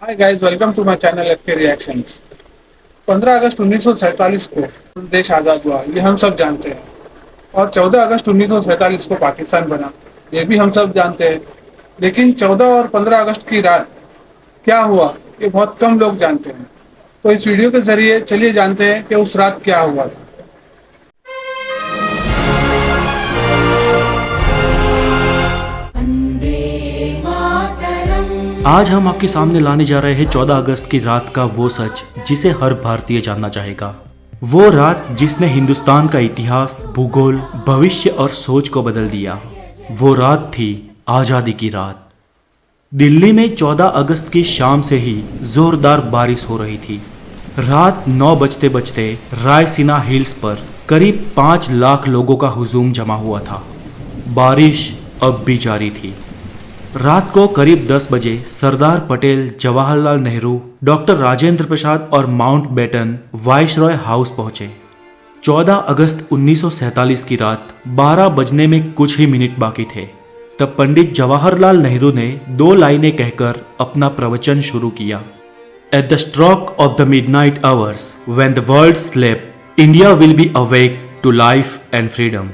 Hi guys, welcome to my channel FK reactions. 15 अगस्त 1947 को देश आज़ाद हुआ, ये हम सब जानते हैं। और 14 अगस्त 1947 को पाकिस्तान बना, ये भी हम सब जानते हैं। लेकिन 14 और 15 अगस्त की रात क्या हुआ, ये बहुत कम लोग जानते हैं। तो इस वीडियो के जरिए चलिए जानते हैं कि उस रात क्या हुआ था। आज हम आपके सामने लाने जा रहे हैं 14 अगस्त की रात का वो सच जिसे हर भारतीय जानना चाहेगा। वो रात जिसने हिंदुस्तान का इतिहास, भूगोल, भविष्य और सोच को बदल दिया। वो रात थी आज़ादी की रात। दिल्ली में 14 अगस्त की शाम से ही जोरदार बारिश हो रही थी। रात 9 बजते बजते रायसीना हिल्स पर करीब 5 लाख लोगों का हुजूम जमा हुआ था। बारिश अब भी जारी थी। रात को करीब 10 बजे सरदार पटेल, जवाहरलाल नेहरू, डॉक्टर राजेंद्र प्रसाद और माउंटबेटन वाइसरॉय हाउस पहुंचे। 14 अगस्त 1947 की रात 12 बजने में कुछ ही मिनट बाकी थे। तब पंडित जवाहरलाल नेहरू ने 2 लाइनें कहकर अपना प्रवचन शुरू किया। At the stroke of the midnight hours when the world sleeps, India will be awake to life and freedom.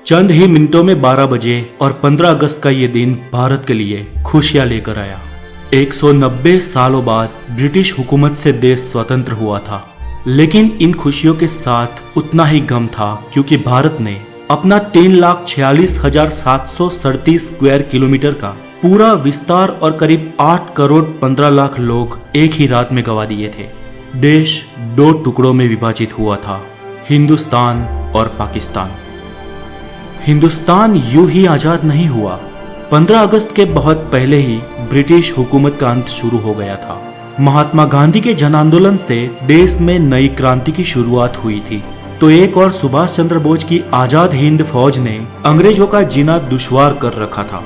चंद ही मिनटों में 12 बजे और 15 अगस्त का ये दिन भारत के लिए खुशियां लेकर आया। 190 सालों बाद ब्रिटिश हुकूमत से देश स्वतंत्र हुआ था, लेकिन इन खुशियों के साथ उतना ही गम था, क्योंकि भारत ने अपना 3,46,737 स्क्वायर किलोमीटर का पूरा विस्तार और करीब 8 करोड़ 15 लाख लोग एक ही रात में गंवा दिए थे। देश 2 टुकड़ों में विभाजित हुआ था, हिंदुस्तान और पाकिस्तान। हिंदुस्तान यूं ही आजाद नहीं हुआ। 15 अगस्त के बहुत पहले ही ब्रिटिश हुकूमत का अंत शुरू हो गया था। महात्मा गांधी के जन आंदोलन से देश में नई क्रांति की शुरुआत हुई थी, तो एक और सुभाष चंद्र बोस की आजाद हिंद फौज ने अंग्रेजों का जीना दुश्वार कर रखा था।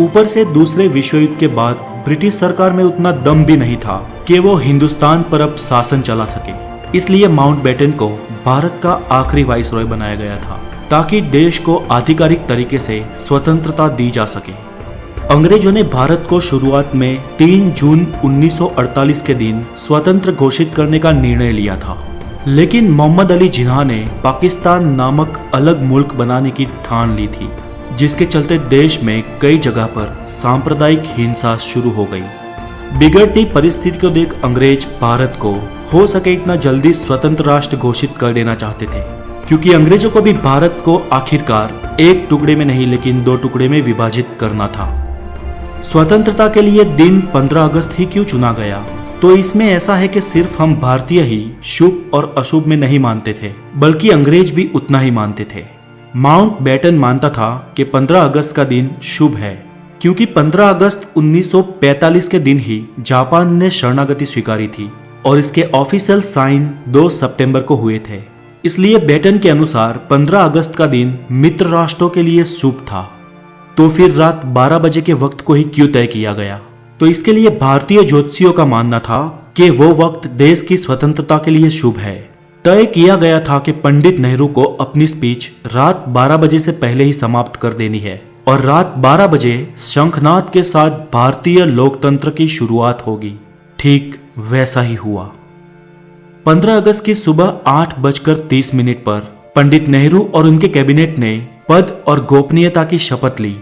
ऊपर से दूसरे विश्व युद्ध के बाद ब्रिटिश सरकार में उतना दम भी नहीं था कि वो हिंदुस्तान पर अब शासन चला सके। इसलिए माउंटबेटन को भारत का आखिरी वाइसरॉय बनाया गया था, ताकि देश को आधिकारिक तरीके से स्वतंत्रता दी जा सके। अंग्रेजों ने भारत को शुरुआत में 3 जून 1948 के दिन स्वतंत्र घोषित करने का निर्णय लिया था, लेकिन मोहम्मद अली जिन्ना ने पाकिस्तान नामक अलग मुल्क बनाने की ठान ली थी, जिसके चलते देश में कई जगह पर सांप्रदायिक हिंसा शुरू हो गई। बिगड़ती परिस्थिति को देख अंग्रेज भारत को हो सके इतना जल्दी स्वतंत्र राष्ट्र घोषित कर देना चाहते थे, क्योंकि अंग्रेजों को भी भारत को आखिरकार एक टुकड़े में नहीं लेकिन 2 टुकड़े में विभाजित करना था। स्वतंत्रता के लिए दिन 15 अगस्त ही क्यों चुना गया? तो इसमें ऐसा है कि सिर्फ हम भारतीय ही शुभ और अशुभ में नहीं मानते थे, बल्कि अंग्रेज भी उतना ही मानते थे। माउंटबेटन मानता था कि 15 अगस्त का दिन शुभ है, क्योंकि 15 अगस्त 1945 के दिन ही जापान ने शरणागति स्वीकारी थी और इसके ऑफिशियल साइन 2 सितंबर को हुए थे। इसलिए बेटन के अनुसार 15 अगस्त का दिन मित्र राष्ट्रों के लिए शुभ था। तो फिर रात 12 बजे के वक्त को ही क्यों तय किया गया? तो इसके लिए भारतीय ज्योतिषियों का मानना था कि वो वक्त देश की स्वतंत्रता के लिए शुभ है। तय किया गया था कि पंडित नेहरू को अपनी स्पीच रात 12 बजे से पहले ही समाप्त कर देनी है और रात 12 बजे शंखनाद के साथ भारतीय लोकतंत्र की शुरुआत होगी। ठीक वैसा ही हुआ। 15 अगस्त की सुबह 8:30 पर पंडित नेहरू और उनके कैबिनेट ने पद और गोपनीयता की शपथ ली।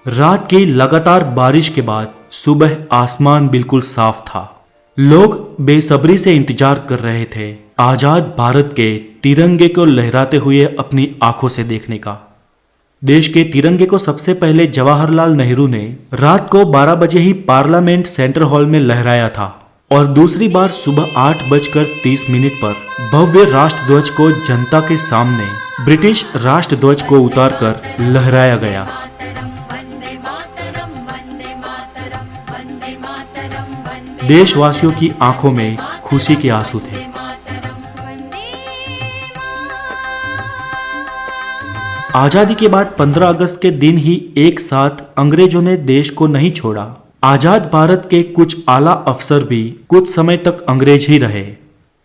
रात की लगातार बारिश के बाद सुबह आसमान बिल्कुल साफ था। लोग बेसब्री से इंतजार कर रहे थे आजाद भारत के तिरंगे को लहराते हुए अपनी आंखों से देखने का। देश के तिरंगे को सबसे पहले जवाहरलाल नेहरू ने रात को 12 बजे ही पार्लियामेंट सेंट्रल हॉल में लहराया था और दूसरी बार सुबह 8:30 पर भव्य राष्ट्रध्वज को जनता के सामने ब्रिटिश राष्ट्रध्वज को उतारकर लहराया गया। देशवासियों की आंखों में खुशी के आंसू थे। आजादी के बाद 15 अगस्त के दिन ही एक साथ अंग्रेजों ने देश को नहीं छोड़ा। आजाद भारत के कुछ आला अफसर भी कुछ समय तक अंग्रेज ही रहे।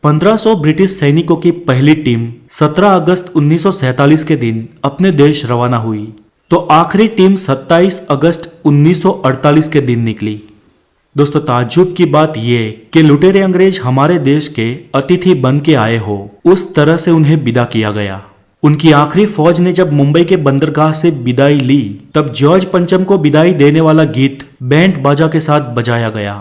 1500 ब्रिटिश सैनिकों की पहली टीम 17 अगस्त 1947 के दिन अपने देश रवाना हुई, तो आखिरी टीम 27 अगस्त 1948 के दिन निकली। दोस्तों ताज्जुब की बात यह कि लुटेरे अंग्रेज हमारे देश के अतिथि बन के आए हो, उस तरह से उन्हें विदा किया गया। उनकी आखिरी फौज ने जब मुंबई के बंदरगाह से विदाई ली, तब जॉर्ज पंचम को विदाई देने वाला गीत बैंड बाजा के साथ बजाया गया।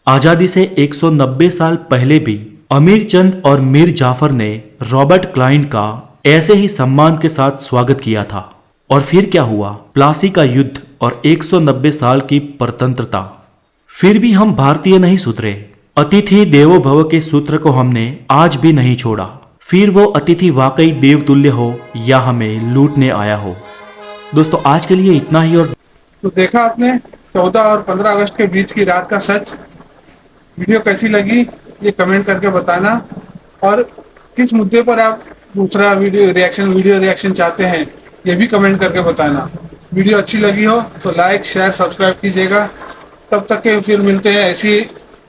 आजादी से 190 साल पहले भी अमीर चंद और मीर जाफर ने रॉबर्ट क्लाइन का ऐसे ही सम्मान के साथ स्वागत किया था। और फिर क्या हुआ? प्लासी का युद्ध और 190 साल की परतंत्रता। फिर भी हम भारतीय नहीं सुधरे। अतिथि देवो भव के सूत्र को हमने आज भी नहीं छोड़ा, फिर वो अतिथि वाकई देवतुल्य हो या हमें लूटने आया हो। दोस्तों आज के लिए इतना ही। और तो देखा आपने 14 और 15 अगस्त के बीच की रात का सच। वीडियो कैसी लगी ये कमेंट करके बताना, और किस मुद्दे पर आप दूसरा वीडियो रिएक्शन चाहते हैं ये भी कमेंट करके बताना। वीडियो अच्छी लगी हो तो लाइक शेयर सब्सक्राइब कीजिएगा। तब तक के फिर मिलते हैं ऐसी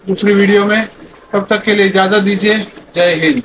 दूसरी वीडियो में। तब तक के लिए इजाज़त दीजिए। जय हिंद।